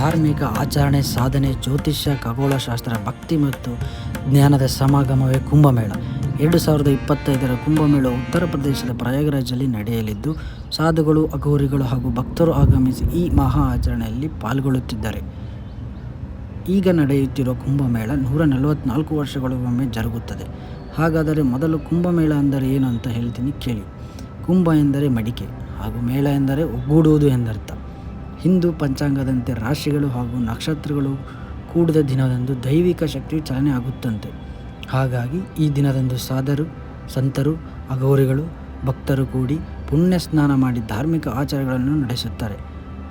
ಧಾರ್ಮಿಕ ಆಚರಣೆ, ಸಾಧನೆ, ಜ್ಯೋತಿಷ್ಯ, ಖಗೋಳಶಾಸ್ತ್ರ, ಭಕ್ತಿ ಮತ್ತು ಜ್ಞಾನದ ಸಮಾಗಮವೇ ಕುಂಭಮೇಳ. 2025ರ ಕುಂಭಮೇಳ ಉತ್ತರ ಪ್ರದೇಶದ ಪ್ರಯಾಗರಾಜ್ನಲ್ಲಿ ನಡೆಯಲಿದ್ದು, ಸಾಧುಗಳು, ಅಘೋರಿಗಳು ಹಾಗೂ ಭಕ್ತರು ಆಗಮಿಸಿ ಈ ಮಹಾ ಆಚರಣೆಯಲ್ಲಿ ಪಾಲ್ಗೊಳ್ಳುತ್ತಿದ್ದಾರೆ. ಈಗ ನಡೆಯುತ್ತಿರುವ ಕುಂಭಮೇಳ 144 ವರ್ಷಗಳಿಗೊಮ್ಮೆ ಜರುಗುತ್ತದೆ. ಹಾಗಾದರೆ ಮೊದಲು ಕುಂಭಮೇಳ ಅಂದರೆ ಏನು ಅಂತ ಹೇಳ್ತೀನಿ ಕೇಳಿ. ಕುಂಭ ಎಂದರೆ ಮಡಿಕೆ ಹಾಗೂ ಮೇಳ ಎಂದರೆ ಒಗ್ಗೂಡುವುದು ಎಂದರ್ಥ. ಹಿಂದೂ ಪಂಚಾಂಗದಂತೆ ರಾಶಿಗಳು ಹಾಗೂ ನಕ್ಷತ್ರಗಳು ಕೂಡಿದ ದಿನದಂದು ದೈವಿಕ ಶಕ್ತಿ ಚಲನೆ ಆಗುತ್ತಂತೆ. ಹಾಗಾಗಿ ಈ ದಿನದಂದು ಸಾಧರು, ಸಂತರು, ಅಘೋರಿಗಳು, ಭಕ್ತರು ಕೂಡಿ ಪುಣ್ಯ ಸ್ನಾನ ಮಾಡಿ ಧಾರ್ಮಿಕ ಆಚಾರಗಳನ್ನು ನಡೆಸುತ್ತಾರೆ.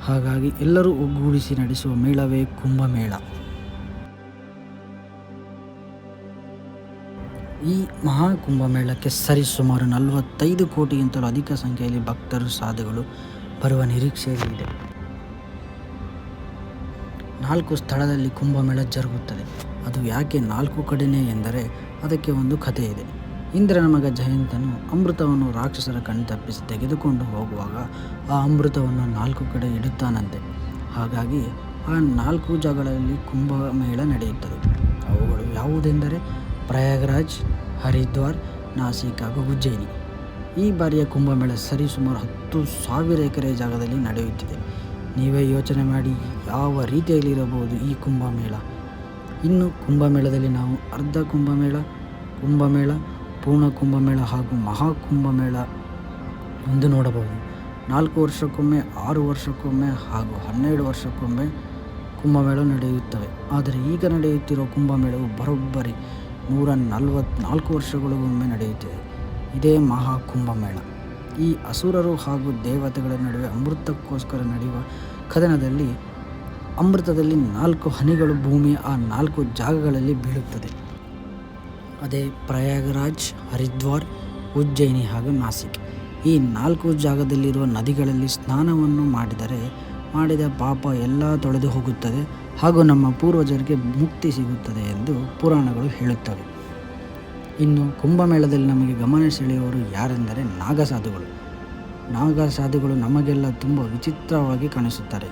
ಹಾಗಾಗಿ ಎಲ್ಲರೂ ಒಗ್ಗೂಡಿಸಿ ನಡೆಸುವ ಮೇಳವೇ ಕುಂಭಮೇಳ. ಈ ಮಹಾ ಕುಂಭಮೇಳಕ್ಕೆ ಸರಿಸುಮಾರು 45 ಕೋಟಿಗಿಂತಲೂ ಅಧಿಕ ಸಂಖ್ಯೆಯಲ್ಲಿ ಭಕ್ತರು, ಸಾಧುಗಳು ಬರುವ ನಿರೀಕ್ಷೆಯಿದೆ. 4 ಸ್ಥಳದಲ್ಲಿ ಕುಂಭಮೇಳ ಜರುಗುತ್ತದೆ. ಅದು ಯಾಕೆ 4 ಕಡೆನೇ ಎಂದರೆ ಅದಕ್ಕೆ ಒಂದು ಕಥೆ ಇದೆ. ಇಂದ್ರನ ಮಗ ಜಯಂತನು ಅಮೃತವನ್ನು ರಾಕ್ಷಸರ ಕಣ್ಣು ತಪ್ಪಿಸಿ ತೆಗೆದುಕೊಂಡು ಹೋಗುವಾಗ ಆ ಅಮೃತವನ್ನು 4 ಕಡೆ ಇಡುತ್ತಾನಂತೆ. ಹಾಗಾಗಿ ಆ 4 ಜಾಗಗಳಲ್ಲಿ ಕುಂಭಮೇಳ ನಡೆಯುತ್ತದೆ. ಅವುಗಳು ಯಾವುದೆಂದರೆ ಪ್ರಯಾಗರಾಜ್, ಹರಿದ್ವಾರ್, ನಾಸಿಕ್ ಹಾಗೂ ಉಜ್ಜಯಿನಿ. ಈ ಬಾರಿಯ ಕುಂಭಮೇಳ ಸರಿಸುಮಾರು 10,000 ಎಕರೆ ಜಾಗದಲ್ಲಿ ನಡೆಯುತ್ತಿದೆ. ನೀವೇ ಯೋಚನೆ ಮಾಡಿ ಯಾವ ರೀತಿಯಲ್ಲಿರಬಹುದು ಈ ಕುಂಭಮೇಳ. ಇನ್ನು ಕುಂಭಮೇಳದಲ್ಲಿ ನಾವು ಅರ್ಧ ಕುಂಭಮೇಳ, ಕುಂಭಮೇಳ, ಪೂರ್ಣ ಕುಂಭಮೇಳ ಹಾಗೂ ಮಹಾಕುಂಭಮೇಳ ಎಂದು ನೋಡಬಹುದು. 4 ವರ್ಷಕ್ಕೊಮ್ಮೆ, 6 ವರ್ಷಕ್ಕೊಮ್ಮೆ ಹಾಗೂ 12 ವರ್ಷಕ್ಕೊಮ್ಮೆ ಕುಂಭಮೇಳ ನಡೆಯುತ್ತವೆ. ಆದರೆ ಈಗ ನಡೆಯುತ್ತಿರುವ ಕುಂಭಮೇಳವು ಬರೋಬ್ಬರಿ 144 ವರ್ಷಗಳಿಗೊಮ್ಮೆ ನಡೆಯುತ್ತಿದೆ. ಇದೇ ಮಹಾಕುಂಭಮೇಳ. ಈ ಅಸುರರು ಹಾಗೂ ದೇವತೆಗಳ ನಡುವೆ ಅಮೃತಕ್ಕೋಸ್ಕರ ನಡೆಯುವ ಕದನದಲ್ಲಿ ಅಮೃತದಲ್ಲಿ 4 ಹನಿಗಳು ಭೂಮಿಯ ಆ 4 ಜಾಗಗಳಲ್ಲಿ ಬೀಳುತ್ತದೆ. ಅದೇ ಪ್ರಯಾಗರಾಜ್, ಹರಿದ್ವಾರ್, ಉಜ್ಜಯಿನಿ ಹಾಗೂ ನಾಸಿಕ್. ಈ 4 ಜಾಗದಲ್ಲಿರುವ ನದಿಗಳಲ್ಲಿ ಸ್ನಾನವನ್ನು ಮಾಡಿದ ಪಾಪ ಎಲ್ಲ ತೊಳೆದು ಹೋಗುತ್ತದೆ ಹಾಗೂ ನಮ್ಮ ಪೂರ್ವಜರಿಗೆ ಮುಕ್ತಿ ಸಿಗುತ್ತದೆ ಎಂದು ಪುರಾಣಗಳು ಹೇಳುತ್ತವೆ. ಇನ್ನು ಕುಂಭಮೇಳದಲ್ಲಿ ನಮಗೆ ಗಮನ ಸೆಳೆಯುವವರು ಯಾರೆಂದರೆ ನಾಗಸಾಧುಗಳು. ನಾಗಸಾಧುಗಳು ನಮಗೆಲ್ಲ ತುಂಬ ವಿಚಿತ್ರವಾಗಿ ಕಾಣಿಸುತ್ತಾರೆ.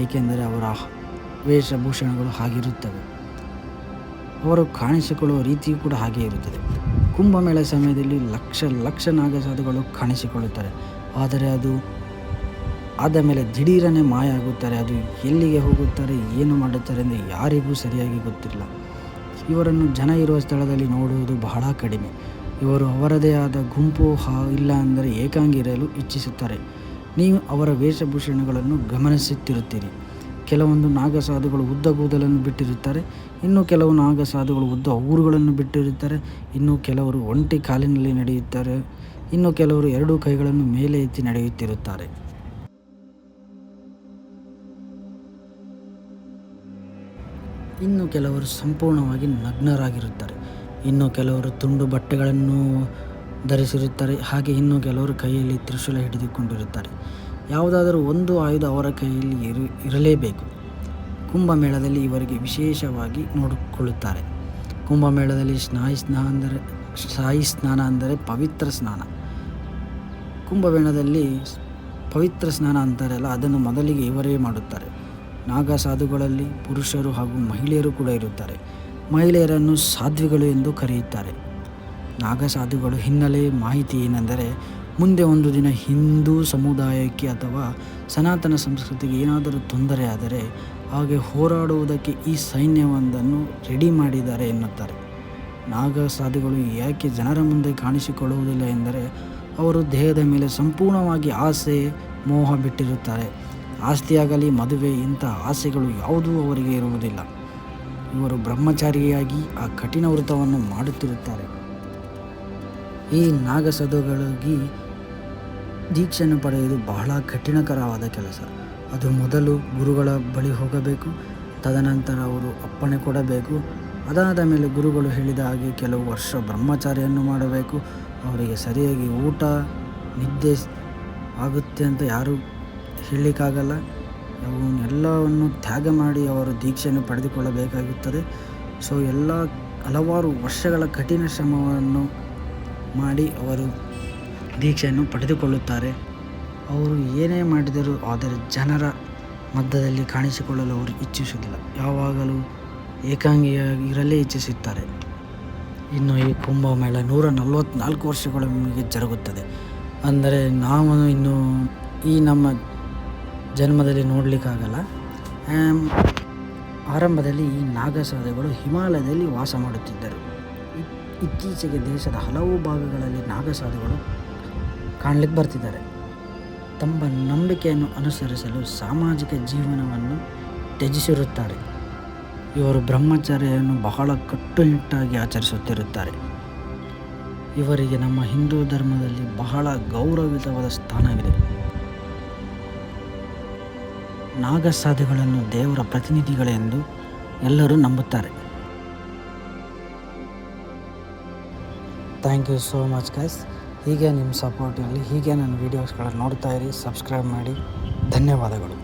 ಏಕೆಂದರೆ ಅವರ ವೇಷಭೂಷಣಗಳು ಹಾಗಿರುತ್ತವೆ. ಅವರು ಕಾಣಿಸಿಕೊಳ್ಳುವ ರೀತಿಯೂ ಕೂಡ ಹಾಗೆ ಇರುತ್ತದೆ. ಕುಂಭಮೇಳ ಸಮಯದಲ್ಲಿ ಲಕ್ಷ ನಾಗಸಾಧುಗಳು ಕಾಣಿಸಿಕೊಳ್ಳುತ್ತಾರೆ. ಆದರೆ ಅದು ಆದ ಮೇಲೆ ದಿಢೀರನೆ ಮಾಯ ಆಗುತ್ತಾರೆ. ಅದು ಎಲ್ಲಿಗೆ ಹೋಗುತ್ತಾರೆ, ಏನು ಮಾಡುತ್ತಾರೆ ಎಂದು ಯಾರಿಗೂ ಸರಿಯಾಗಿ ಗೊತ್ತಿಲ್ಲ. ಇವರನ್ನು ಜನ ಇರುವ ಸ್ಥಳದಲ್ಲಿ ನೋಡುವುದು ಬಹಳ ಕಡಿಮೆ. ಇವರು ಅವರದೇ ಆದ ಗುಂಪು ಇಲ್ಲ ಅಂದರೆ ಏಕಾಂಗಿ ಇರಲು ಇಚ್ಛಿಸುತ್ತಾರೆ. ನೀವು ಅವರ ವೇಷಭೂಷಣಗಳನ್ನು ಗಮನಿಸುತ್ತಿರುತ್ತೀರಿ. ಕೆಲವೊಂದು ನಾಗಸಾಧುಗಳು ಉದ್ದ ಕೂದಲನ್ನು ಬಿಟ್ಟಿರುತ್ತಾರೆ. ಇನ್ನು ಕೆಲವು ನಾಗಸಾಧುಗಳು ಉದ್ದ ಊರುಗಳನ್ನು ಬಿಟ್ಟಿರುತ್ತಾರೆ. ಇನ್ನು ಕೆಲವರು ಒಂಟಿ ಕಾಲಿನಲ್ಲಿ ನಡೆಯುತ್ತಾರೆ. ಇನ್ನು ಕೆಲವರು 2 ಕೈಗಳನ್ನು ಮೇಲೆ ಎತ್ತಿ ನಡೆಯುತ್ತಿರುತ್ತಾರೆ. ಇನ್ನು ಕೆಲವರು ಸಂಪೂರ್ಣವಾಗಿ ನಗ್ನರಾಗಿರುತ್ತಾರೆ. ಇನ್ನು ಕೆಲವರು ತುಂಡು ಬಟ್ಟೆಗಳನ್ನು ಧರಿಸಿರುತ್ತಾರೆ. ಹಾಗೆ ಇನ್ನು ಕೆಲವರು ಕೈಯಲ್ಲಿ ತ್ರಿಶೂಲ ಹಿಡಿದುಕೊಂಡಿರುತ್ತಾರೆ. ಯಾವುದಾದರೂ ಒಂದು ಆಯುಧ ಅವರ ಕೈಯಲ್ಲಿ ಇರಲೇಬೇಕು. ಕುಂಭಮೇಳದಲ್ಲಿ ಇವರಿಗೆ ವಿಶೇಷವಾಗಿ ನೋಡಿಕೊಳ್ಳುತ್ತಾರೆ. ಕುಂಭಮೇಳದಲ್ಲಿ ಶಾಹಿ ಸ್ನಾನ ಅಂದರೆ ಪವಿತ್ರ ಸ್ನಾನ. ಕುಂಭಮೇಳದಲ್ಲಿ ಪವಿತ್ರ ಸ್ನಾನ ಅಂತಾರಲ್ಲ, ಅದನ್ನು ಮೊದಲಿಗೆ ಇವರೇ ಮಾಡುತ್ತಾರೆ. ನಾಗಸಾಧುಗಳಲ್ಲಿ ಪುರುಷರು ಹಾಗೂ ಮಹಿಳೆಯರು ಕೂಡ ಇರುತ್ತಾರೆ. ಮಹಿಳೆಯರನ್ನು ಸಾಧ್ವಿಗಳು ಎಂದು ಕರೆಯುತ್ತಾರೆ. ನಾಗಸಾಧುಗಳು ಹಿನ್ನೆಲೆ ಮಾಹಿತಿ ಏನೆಂದರೆ, ಮುಂದೆ ಒಂದು ದಿನ ಹಿಂದೂ ಸಮುದಾಯಕ್ಕೆ ಅಥವಾ ಸನಾತನ ಸಂಸ್ಕೃತಿಗೆ ಏನಾದರೂ ತೊಂದರೆ ಆದರೆ ಹಾಗೆ ಹೋರಾಡುವುದಕ್ಕೆ ಈ ಸೈನ್ಯವೊಂದನ್ನು ರೆಡಿ ಮಾಡಿದ್ದಾರೆ ಎನ್ನುತ್ತಾರೆ. ನಾಗಸಾಧುಗಳು ಯಾಕೆ ಜನರ ಮುಂದೆ ಕಾಣಿಸಿಕೊಳ್ಳುವುದಿಲ್ಲ ಎಂದರೆ, ಅವರು ದೇಹದ ಮೇಲೆ ಸಂಪೂರ್ಣವಾಗಿ ಆಸೆ, ಮೋಹ ಬಿಟ್ಟಿರುತ್ತಾರೆ. ಆಸ್ತಿಯಾಗಲಿ, ಮದುವೆ ಇಂಥ ಆಸೆಗಳು ಯಾವುದೂ ಅವರಿಗೆ ಇರುವುದಿಲ್ಲ. ಇವರು ಬ್ರಹ್ಮಚಾರಿಯಾಗಿ ಆ ಕಠಿಣ ವ್ರತವನ್ನು ಮಾಡುತ್ತಿರುತ್ತಾರೆ. ಈ ನಾಗಸಾಧುಗಳಿಗೆ ದೀಕ್ಷೆಯನ್ನು ಪಡೆಯುವುದು ಬಹಳ ಕಠಿಣಕರವಾದ ಕೆಲಸ. ಅದು ಮೊದಲು ಗುರುಗಳ ಬಳಿ ಹೋಗಬೇಕು. ತದನಂತರ ಅವರು ಅಪ್ಪಣೆ ಕೊಡಬೇಕು. ಅದಾದ ಮೇಲೆ ಗುರುಗಳು ಹೇಳಿದ ಹಾಗೆ ಕೆಲವು ವರ್ಷ ಬ್ರಹ್ಮಚಾರಿಯನ್ನು ಮಾಡಬೇಕು. ಅವರಿಗೆ ಸರಿಯಾಗಿ ಊಟ, ನಿದ್ದೆ ಆಗುತ್ತೆ ಅಂತ ಯಾರೂ ಹೇಳಲಿಕ್ಕಾಗಲ್ಲ. ಎಲ್ಲವನ್ನು ತ್ಯಾಗ ಮಾಡಿ ಅವರು ದೀಕ್ಷೆಯನ್ನು ಪಡೆದುಕೊಳ್ಳಬೇಕಾಗುತ್ತದೆ. ಸೊ ಹಲವಾರು ವರ್ಷಗಳ ಕಠಿಣ ಶ್ರಮವನ್ನು ಮಾಡಿ ಅವರು ದೀಕ್ಷೆಯನ್ನು ಪಡೆದುಕೊಳ್ಳುತ್ತಾರೆ. ಅವರು ಏನೇ ಮಾಡಿದರೂ ಆದರೆ ಜನರ ಮಧ್ಯದಲ್ಲಿ ಕಾಣಿಸಿಕೊಳ್ಳಲು ಅವರು ಇಚ್ಛಿಸುವುದಿಲ್ಲ, ಯಾವಾಗಲೂ ಏಕಾಂಗಿಯಾಗಿರಲೇ ಇಚ್ಛಿಸುತ್ತಾರೆ. ಇನ್ನು ಈ ಕುಂಭಮೇಳ 144 ವರ್ಷಗಳೊಂದಿಗೆ ಜರುಗುತ್ತದೆ. ಅಂದರೆ ನಾವು ಇನ್ನು ಈ ನಮ್ಮ ಜನ್ಮದಲ್ಲಿ ನೋಡಲಿಕ್ಕಾಗಲ್ಲ. ಆರಂಭದಲ್ಲಿ ಈ ನಾಗಸಾಧುಗಳು ಹಿಮಾಲಯದಲ್ಲಿ ವಾಸ ಮಾಡುತ್ತಿದ್ದರು. ಇತ್ತೀಚೆಗೆ ದೇಶದ ಹಲವು ಭಾಗಗಳಲ್ಲಿ ನಾಗಸಾಧುಗಳು ಕಾಣಲಿಕ್ಕೆ ಬರ್ತಿದ್ದಾರೆ. ತಮ್ಮ ನಂಬಿಕೆಯನ್ನು ಅನುಸರಿಸಲು ಸಾಮಾಜಿಕ ಜೀವನವನ್ನು ತ್ಯಜಿಸಿರುತ್ತಾರೆ. ಇವರು ಬ್ರಹ್ಮಚರ್ಯವನ್ನು ಬಹಳ ಕಟ್ಟುನಿಟ್ಟಾಗಿ ಆಚರಿಸುತ್ತಿರುತ್ತಾರೆ. ಇವರಿಗೆ ನಮ್ಮ ಹಿಂದೂ ಧರ್ಮದಲ್ಲಿ ಬಹಳ ಗೌರವಿತವಾದ ಸ್ಥಾನವಿದೆ. ನಾಗಸಾಧುಗಳನ್ನು ದೇವರ ಪ್ರತಿನಿಧಿಗಳೆಂದು ಎಲ್ಲರೂ ನಂಬುತ್ತಾರೆ. Thank you so much guys. ಹೀಗೆ ನಿಮ್ಮ ಸಪೋರ್ಟ್ ಇರಲಿ. ಹೀಗೆ ನನ್ನ ವೀಡಿಯೋಸ್ಗಳನ್ನು ನೋಡ್ತಾ ಇರಿ, ಸಬ್ಸ್ಕ್ರೈಬ್ ಮಾಡಿ. ಧನ್ಯವಾದಗಳು.